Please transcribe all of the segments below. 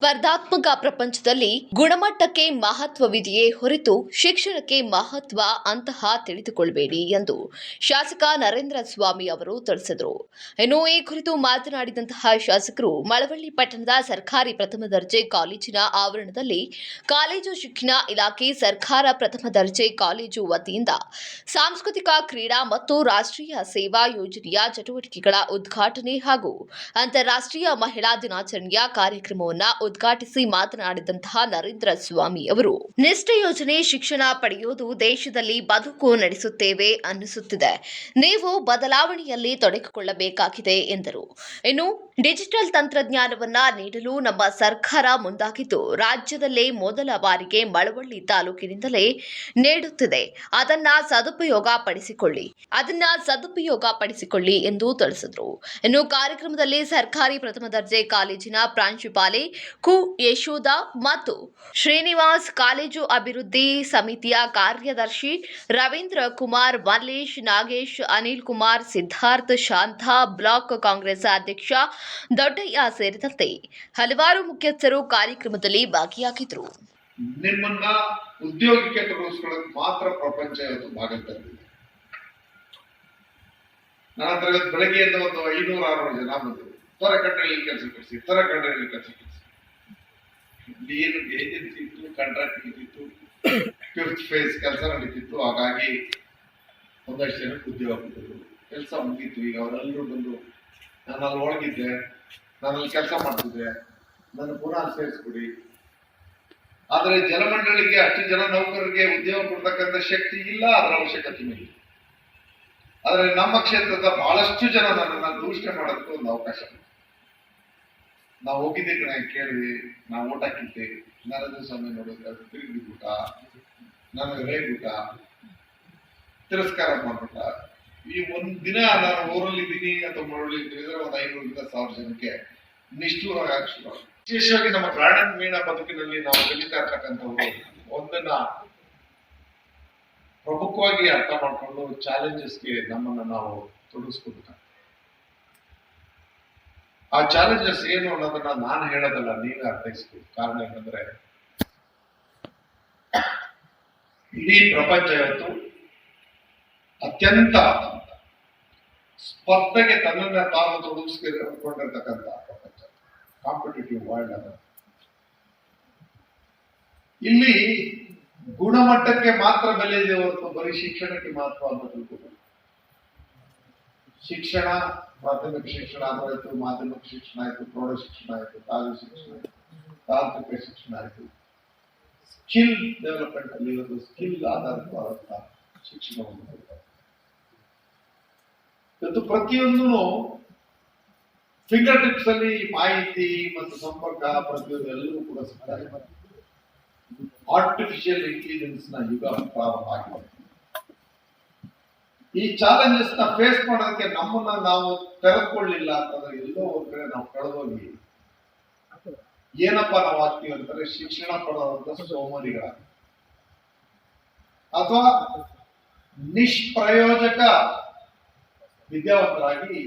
ಸ್ಪರ್ಧಾತ್ಮಕ ಪ್ರಪಂಚದಲ್ಲಿ ಗುಣಮಟ್ಟಕ್ಕೆ ಮಹತ್ವವಿದೆಯೇ ಹೊರತು ಶಿಕ್ಷಣಕ್ಕೆ ಮಹತ್ವ ಅಂತಹ ತಿಳಿದುಕೊಳ್ಳಬೇಡಿ ಎಂದು ಶಾಸಕ ನರೇಂದ್ರ ಸ್ವಾಮಿ ಅವರು ತಿಳಿಸಿದರು. ಇನ್ನು ಈ ಕುರಿತು ಮಾತನಾಡಿದಂತಹ ಶಾಸಕರು ಮಳವಳ್ಳಿ ಪಟ್ಟಣದ ಸರ್ಕಾರಿ ಪ್ರಥಮ ದರ್ಜೆ ಕಾಲೇಜಿನ ಆವರಣದಲ್ಲಿ ಕಾಲೇಜು ಶಿಕ್ಷಣ ಇಲಾಖೆ ಸರ್ಕಾರ ಪ್ರಥಮ ದರ್ಜೆ ಕಾಲೇಜು ವತಿಯಿಂದ ಸಾಂಸ್ಕೃತಿಕ ಕ್ರೀಡಾ ಮತ್ತು ರಾಷ್ಟ್ರೀಯ ಸೇವಾ ಯೋಜನೆಯ ಚಟುವಟಿಕೆಗಳ ಉದ್ಘಾಟನೆ ಹಾಗೂ ಅಂತಾರಾಷ್ಟ್ರೀಯ ಮಹಿಳಾ ದಿನಾಚರಣೆಯ ಕಾರ್ಯಕ್ರಮವನ್ನು ಉದ್ಘಾಟಿಸಿ ಮಾತನಾಡಿದಂತಹ ನರೇಂದ್ರ ಸ್ವಾಮಿ ಅವರು ನಿಷ್ಠೆ ಯೋಜನೆ ಶಿಕ್ಷಣ ಪಡೆಯುವುದು ದೇಶದಲ್ಲಿ ಬದುಕು ನಡೆಸುತ್ತೇವೆ ಅನ್ನಿಸುತ್ತಿದೆ. ನೀವು ಬದಲಾವಣೆಯಲ್ಲಿ ತೊಡಗಿಕೊಳ್ಳಬೇಕಾಗಿದೆ ಎಂದರು. ಇನ್ನು ಡಿಜಿಟಲ್ ತಂತ್ರಜ್ಞಾನವನ್ನ ನೀಡಲು ನಮ್ಮ ಸರ್ಕಾರ ಮುಂದಾಗಿದ್ದು ರಾಜ್ಯದಲ್ಲೇ ಮೊದಲ ಬಾರಿಗೆ ಮಳವಳ್ಳಿ ತಾಲೂಕಿನಿಂದಲೇ ನೀಡುತ್ತಿದೆ. ಅದನ್ನ ಸದುಪಯೋಗ ಪಡಿಸಿಕೊಳ್ಳಿ ಎಂದು ತಿಳಿಸಿದರು. ಇನ್ನು ಕಾರ್ಯಕ್ರಮದಲ್ಲಿ ಸರ್ಕಾರಿ ಪ್ರಥಮ ದರ್ಜೆ ಕಾಲೇಜಿನ ಪ್ರಾಂಶುಪಾಲೆ ಕು ಯಶೋಧ ಮತ್ತು ಶ್ರೀನಿವಾಸ್, ಕಾಲೇಜು ಅಭಿವೃದ್ಧಿ ಸಮಿತಿಯ ಕಾರ್ಯದರ್ಶಿ ರವೀಂದ್ರ ಕುಮಾರ್, ಮಲ್ಲೇಶ್, ನಾಗೇಶ್, ಅನಿಲ್ ಕುಮಾರ್, ಸಿದ್ಧಾರ್ಥ್, ಶಾಂತ, ಬ್ಲಾಕ್ ಕಾಂಗ್ರೆಸ್ ಅಧ್ಯಕ್ಷ ದೊಡ್ಡಯ್ಯ ಸೇರಿದಂತೆ ಹಲವಾರು ಮುಖ್ಯಸ್ಥರು ಕಾರ್ಯಕ್ರಮದಲ್ಲಿ ಭಾಗಿಯಾಗಿದ್ದರು. ನಿಮ್ಮನ್ನ ಉದ್ಯೋಗಕ್ಕೆ ತೊಡಗಿಸ್ಕೊಳ್ಳೋಕೆ ಮಾತ್ರ ಪ್ರಪಂಚ ಇವತ್ತು ಭಾಗದಲ್ಲಿ. ನನ್ನ ಹತ್ರ ಬೆಳಗ್ಗೆಯಿಂದ ಒಂದು 500-600 ಜನ ಬಂದರು. ತರಕಂಡ್ರಲ್ಲಿ ಕೆಲಸ ಕೊಡಿಸಿ, ಏನು ಏಜೆನ್ಸಿ ಇತ್ತು, ಕಾಂಟ್ರಾಕ್ಟ್ ಇತ್ತು, ಫಿಫ್ತ್ ಫೇಸ್ ಕೆಲಸ ನಡೀತಿತ್ತು. ಹಾಗಾಗಿ ಒಂದಷ್ಟು ಜನಕ್ಕೆ ಉದ್ಯೋಗ ಕೊಟ್ಟರು. ಕೆಲಸ ಮುಗೀತು. ಈಗ ಅವರೆಲ್ಲರೂ ಬಂದು ನಾನು ಅಲ್ಲಿ ಒಳಗಿದ್ದೆ, ನಾನಲ್ಲಿ ಕೆಲಸ ಮಾಡ್ತಿದ್ದೆ, ನನ್ನ ಪುನಃ ಸೇರಿಸ್ಬಿಡಿ. ಆದರೆ ಜಲಮಂಡಳಿಗೆ ಅಷ್ಟು ಜನ ನೌಕರರಿಗೆ ಉದ್ಯೋಗ ಕೊಡ್ತಕ್ಕಂಥ ಶಕ್ತಿ ಇಲ್ಲ, ಅದರ ಅವಶ್ಯಕತೆ ಇಲ್ಲ. ಆದರೆ ನಮ್ಮ ಕ್ಷೇತ್ರದ ಬಹಳಷ್ಟು ಜನ ನನ್ನನ್ನು ದೂಷಣೆ ಮಾಡೋದಕ್ಕೆ ಒಂದು ಅವಕಾಶ. ನಾವು ಹೋಗಿದ್ದೆ ಕಡೆ ಕೇಳಿದ್ವಿ, ನಾವು ಓಟ್ ಹಾಕಿದ್ದೆ, ನರೇಂದ್ರ ಸ್ವಾಮಿ ನೋಡಿದ್ರೆ ತಿರುಗಿ ಊಟ, ನನಗೆ ರೇಗೂಟ, ತಿರಸ್ಕಾರ ಮಾಡ್ಬಿಟ್ಟ. ಈ ಒಂದು ದಿನ ನಾನು ಊರಲ್ಲಿ ಇದ್ದೀನಿ ಅಥವಾ ಮಳವಳ್ಳಿ ಇದ್ದೀನಿ ಅಂದ್ರೆ ಒಂದು 500-1000 ಜನಕ್ಕೆ ನಿಷ್ಠೂರವಾಗಿ ಶುರು. ವಿಶೇಷವಾಗಿ ನಮ್ಮ ಗ್ರಾಮೀಣ ಬದುಕಿನಲ್ಲಿ ನಾವು ಕಲಿತಾ ಇರ್ತಕ್ಕಂಥವ್ರು ಒಂದನ್ನ ಪ್ರಮುಖವಾಗಿ ಅರ್ಥ ಮಾಡ್ಕೊಂಡು ಚಾಲೆಂಜಸ್ಗೆ ನಮ್ಮನ್ನು ನಾವು ತೊಡಗಿಸ್ಕೊಬೇಕು. ಆ ಚಾಲೆಂಜಸ್ ಏನು ಅನ್ನೋದನ್ನ ನಾನು ಹೇಳೋದಲ್ಲ, ನೀವೇ ಅರ್ಥೈಸ್ಬೇಕು. ಕಾರಣ ಏನಂದ್ರೆ ಇಡೀ ಪ್ರಪಂಚ ಇವತ್ತು ಅತ್ಯಂತ ಸ್ಪರ್ಧೆಗೆ ತನ್ನನ್ನ ತಾನು ತೊಡಗಿಸ್ಕೊಂಡಿರ್ತಕ್ಕಂಥ ಪ್ರಪಂಚ, ಕಾಂಪಿಟೇಟಿವ್ ವರ್ಲ್ಡ್ ಅದ. ಇಲ್ಲಿ ಗುಣಮಟ್ಟಕ್ಕೆ ಮಾತ್ರ ಬೆಲೆ ಇದೆ ಹೊರತು ಬರೀ ಶಿಕ್ಷಣಕ್ಕೆ ಮಾತ್ರ ಅಂತ ತಿಳ್ಕೊಬೇಕು. ಶಿಕ್ಷಣ, ಪ್ರಾಥಮಿಕ ಶಿಕ್ಷಣ ಆಯ್ತು, ಮಾಧ್ಯಮಿಕ ಶಿಕ್ಷಣ ಆಯ್ತು, ಪ್ರೌಢ ಶಿಕ್ಷಣ ಆಯ್ತು, ಕಾಲೇಜು ಶಿಕ್ಷಣ ಆಯ್ತು, ತಾಂತ್ರಿಕ ಶಿಕ್ಷಣ ಆಯ್ತು. ಸ್ಕಿಲ್ ಡೆವಲಪ್ಮೆಂಟ್ ಅಲ್ಲಿ ಇವತ್ತು ಸ್ಕಿಲ್ ಆಧಾರಿತವಾದಂತಹ ಶಿಕ್ಷಣವನ್ನು ಕೊಡ್ತಾರೆ. ಇವತ್ತು ಪ್ರತಿಯೊಂದು ಫಿಂಗರ್ ಟಿಪ್ಸ್ ಅಲ್ಲಿ ಮಾಹಿತಿ ಮತ್ತು ಸಂಪರ್ಕ ಪ್ರತಿಯೊಂದು ಎಲ್ಲರೂ ಕೂಡ ಸಿಗ್ತಾರೆ. ಆರ್ಟಿಫಿಷಿಯಲ್ ಇಂಟೆಲಿಜೆನ್ಸ್ ನ ಯುಗ ಪ್ರಾರಂಭ ಆಗಿದೆ. ಈ ಚಾಲೆಂಜಸ್ ನ ಫೇಸ್ ಮಾಡೋದಕ್ಕೆ ನಮ್ಮನ್ನ ನಾವು ತೆರೆದುಕೊಳ್ಳಿಲ್ಲ ಅಂತಂದ್ರೆ ಎಲ್ಲೋ ಒಂದ್ ಕಡೆ ನಾವು ಕಳೆದೋಗಿ ಏನಪ್ಪಾ ನಾವು ಆಗ್ತೀವಿ ಅಂತಾರೆ ಶಿಕ್ಷಣ ಪಡೆದಂತ ಸೋಮಾರಿಗಳ ಅಥವಾ ನಿಷ್ಪ್ರಯೋಜಕ ವಿದ್ಯಾವಂತರಾಗಿ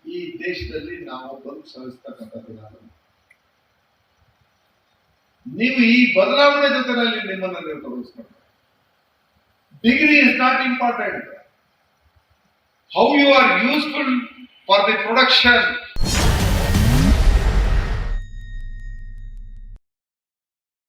ಈ ದೇಶದಲ್ಲಿ ನಾವು ಬದುಕು ಸಲ್ಲಿಸ್ತಕ್ಕಂಥದ್ದು. ನೀವು ಈ ಬದಲಾವಣೆ ಜೊತೆಯಲ್ಲಿ ನಿಮ್ಮನ್ನು ನೀವು ತೊಡಗಿಸ್ಕೊಂಡು, degree is not important. How you are useful for the production